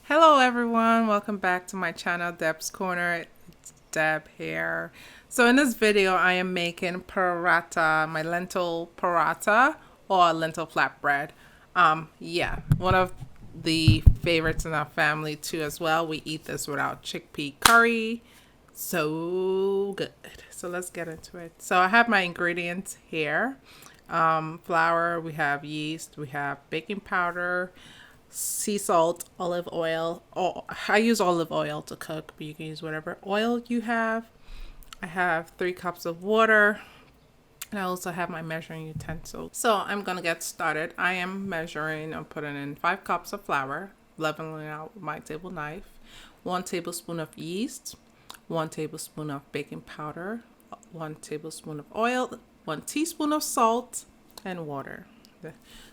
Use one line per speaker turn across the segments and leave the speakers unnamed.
Hello everyone, welcome back to my channel, Deb's Corner. It's Deb here. So in this video I am making paratha, my lentil paratha or lentil flatbread. Yeah, one of the favorites in our family too as well. We eat this without chickpea curry. So good. So let's get into it. So I have my ingredients here. Flour, we have yeast, we have baking powder, sea salt, olive oil. Oh, I use olive oil to cook, but you can use whatever oil you have. I have 3 cups of water, and I also have my measuring utensil. So I'm gonna get started. I'm putting in 5 cups of flour, leveling out with my table knife, 1 tablespoon of yeast, 1 tablespoon of baking powder, 1 tablespoon of oil, 1 teaspoon of salt, and water.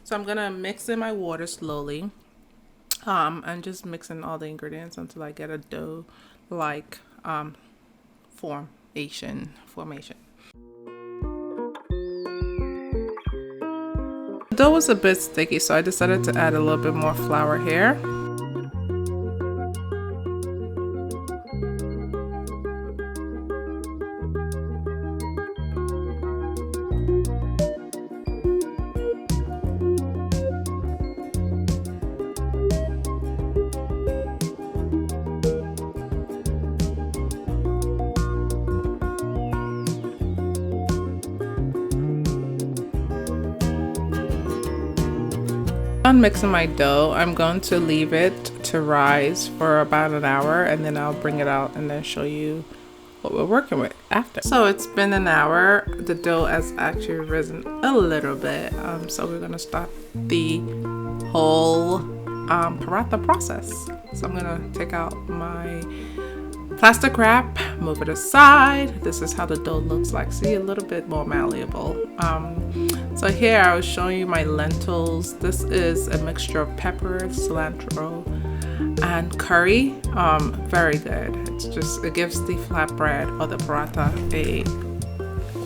So I'm gonna mix in my water slowly. I'm just mixing all the ingredients until I get a dough like formation. The dough was a bit sticky, so I decided to add a little bit more flour here. Done mixing my dough, I'm going to leave it to rise for about an hour, and then I'll bring it out and then show you what we're working with after. So it's been an hour. The dough has actually risen a little bit, so we're going to start the whole paratha process. So I'm going to take out my plastic wrap, move it aside. This is how the dough looks like. See, a little bit more malleable. So here I was showing you my lentils. This is a mixture of pepper, cilantro, and curry. Very good. It gives the flatbread or the paratha a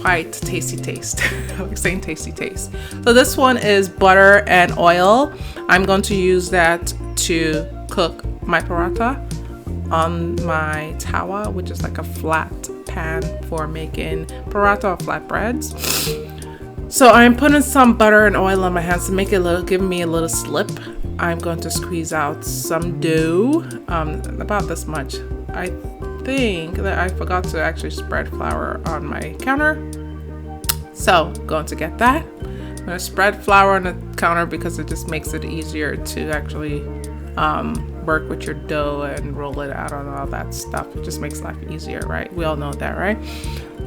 quite tasty taste. I'm saying tasty taste. So this one is butter and oil. I'm going to use that to cook my paratha on my tawa, which is like a flat pan for making paratha or flatbreads. So I'm putting some butter and oil on my hands to give me a little slip. I'm going to squeeze out some dough, about this much. I think that I forgot to actually spread flour on my counter. So going to get that. I'm going to spread flour on the counter because it just makes it easier to actually work with your dough and roll it out and all that stuff. It just makes life easier, right? We all know that, right?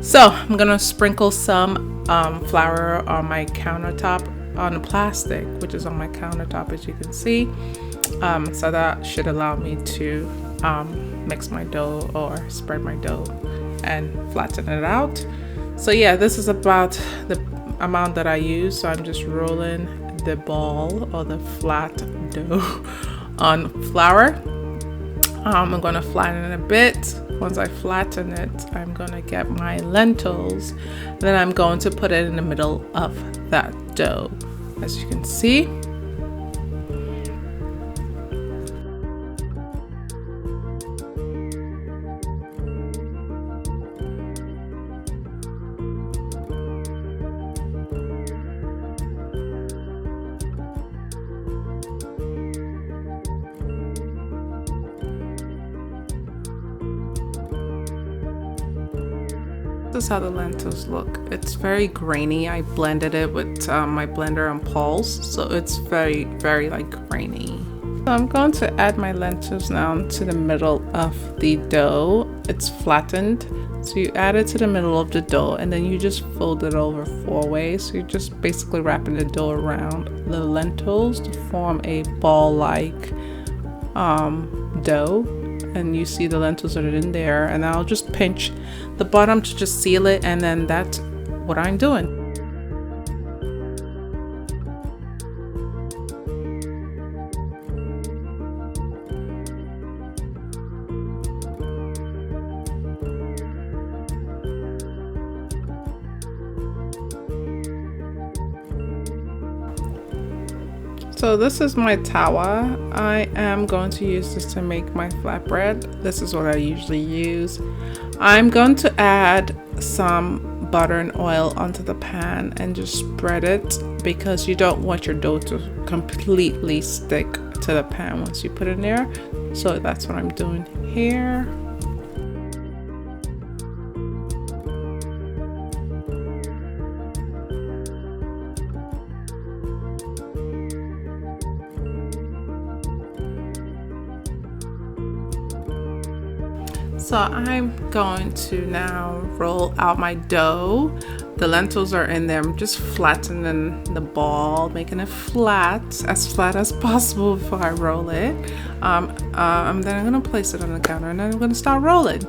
So I'm gonna sprinkle some flour on my countertop, on the plastic, which is on my countertop, as you can see. So that should allow me to mix my dough or spread my dough and flatten it out. So yeah, this is about the amount that I use. So I'm just rolling the ball or the flat dough on flour. I'm going to flatten it a bit. Once I flatten it, I'm going to get my lentils. Then I'm going to put it in the middle of that dough, as you can see. This is how the lentils look. It's very grainy. I blended it with my blender on pulse, so it's very, very like grainy. So I'm going to add my lentils now to the middle of the dough. It's flattened, so you add it to the middle of the dough, and then you just fold it over 4 ways. So you're just basically wrapping the dough around the lentils to form a ball-like dough. And you see the lentils that are in there, and I'll just pinch the bottom to just seal it, and then that's what I'm doing. So this is my tawa. I am going to use this to make my flatbread. This is what I usually use. I'm going to add some butter and oil onto the pan and just spread it, because you don't want your dough to completely stick to the pan once you put it in there. So that's what I'm doing here. So I'm going to now roll out my dough. The lentils are in there. I'm just flattening the ball, making it flat as possible before I roll it. Then I'm gonna place it on the counter, and then I'm gonna start rolling.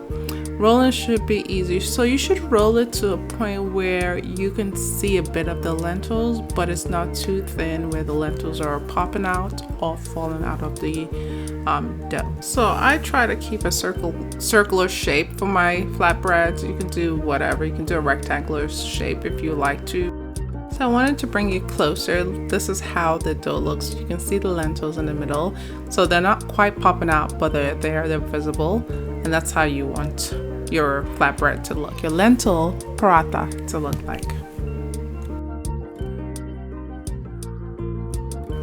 Rolling should be easy. So you should roll it to a point where you can see a bit of the lentils, but it's not too thin where the lentils are popping out or falling out of the dough. So I try to keep a circular shape for my flatbreads. You can do whatever. You can do a rectangular shape if you like to. So I wanted to bring you closer. This is how the dough looks. You can see the lentils in the middle. So they're not quite popping out, but they're there, they're visible. And that's how you want your flatbread to look, your lentil paratha to look like.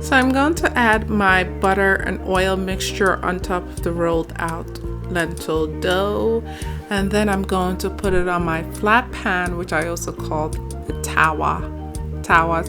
So I'm going to add my butter and oil mixture on top of the rolled out lentil dough, and then I'm going to put it on my flat pan, which I also call the tawa, Tawa.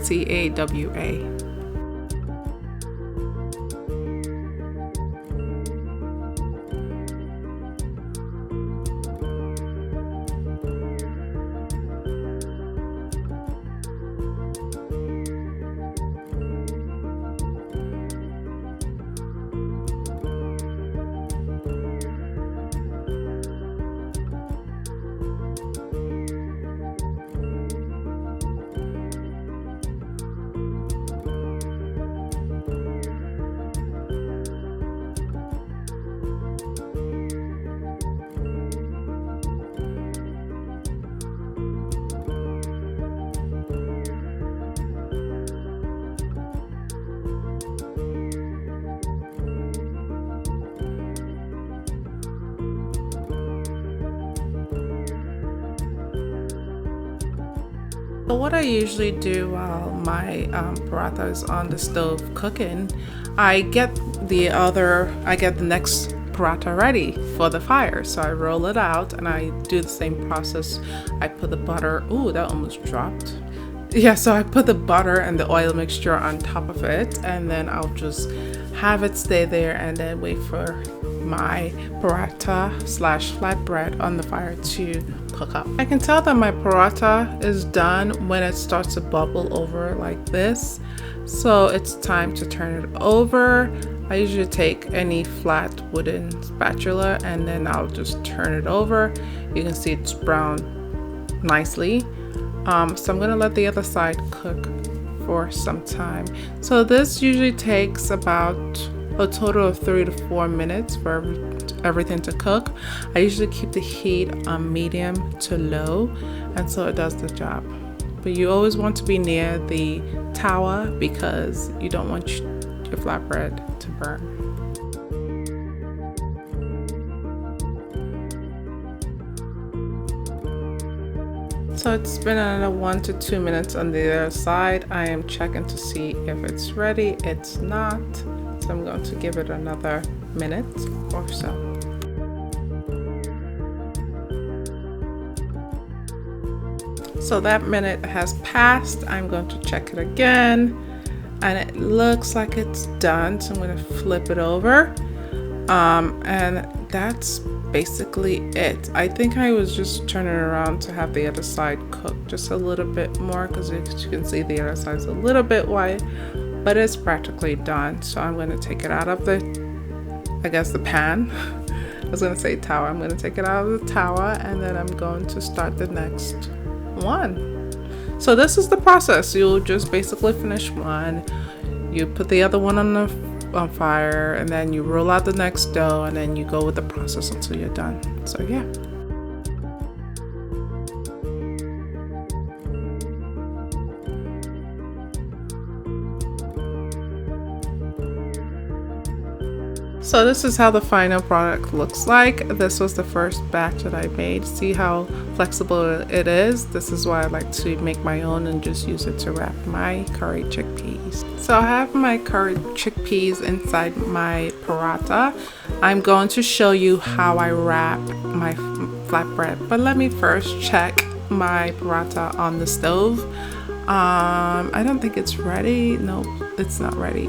So what I usually do while my paratha is on the stove cooking, I get the next paratha ready for the fire. So I roll it out and I do the same process. I put the butter, ooh, that almost dropped. Yeah, so I put the butter and the oil mixture on top of it, and then I'll just have it stay there and then wait for my paratha / flatbread on the fire to cook up. I can tell that my paratha is done when it starts to bubble over like this. So it's time to turn it over. I usually take any flat wooden spatula and then I'll just turn it over. You can see it's brown nicely. So I'm gonna let the other side cook for some time. So this usually takes about a total of 3 to 4 minutes for everything to cook. I usually keep the heat on medium to low, and so it does the job. But you always want to be near the tawa because you don't want your flatbread to burn. So it's been another 1 to 2 minutes on the other side. I am checking to see if it's ready. It's not, so I'm going to give it another minute or so. So that minute has passed. I'm going to check it again, and it looks like it's done. So I'm going to flip it over, and that's basically it. I think I was just turning around to have the other side cook just a little bit more, because you can see the other side's a little bit white, but it's practically done. So I'm going to take it out of the pan. I was going to say tawa. I'm going to take it out of the tawa, and then I'm going to start the next one. So this is the process. You'll just basically finish one, you put the other one on fire, and then you roll out the next dough, and then you go with the process until you're done. So yeah. So this is how the final product looks like. This was the first batch that I made. See how flexible it is? This is why I like to make my own and just use it to wrap my curry chickpeas. So I have my curry chickpeas inside my paratha. I'm going to show you how I wrap my flatbread, but let me first check my paratha on the stove. I don't think it's ready. Nope, it's not ready.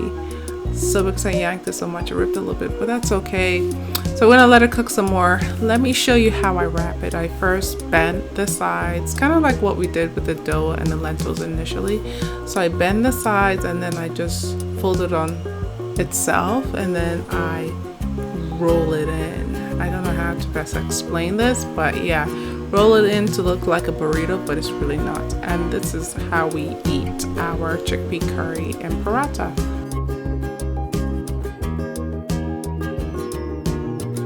So because I yanked it so much, it ripped a little bit, but that's okay. So we're gonna let it cook some more. Let me show you how I wrap it. I first bend the sides, kind of like what we did with the dough and the lentils initially. So I bend the sides and then I just fold it on itself and then I roll it in. I don't know how to best explain this, but yeah, roll it in to look like a burrito, but it's really not. And this is how we eat our chickpea curry and paratha.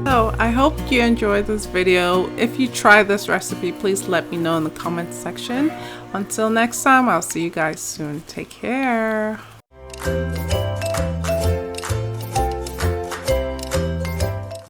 So I hope you enjoyed this video. If you try this recipe, please let me know in the comments section. Until next time, I'll see you guys soon. Take care.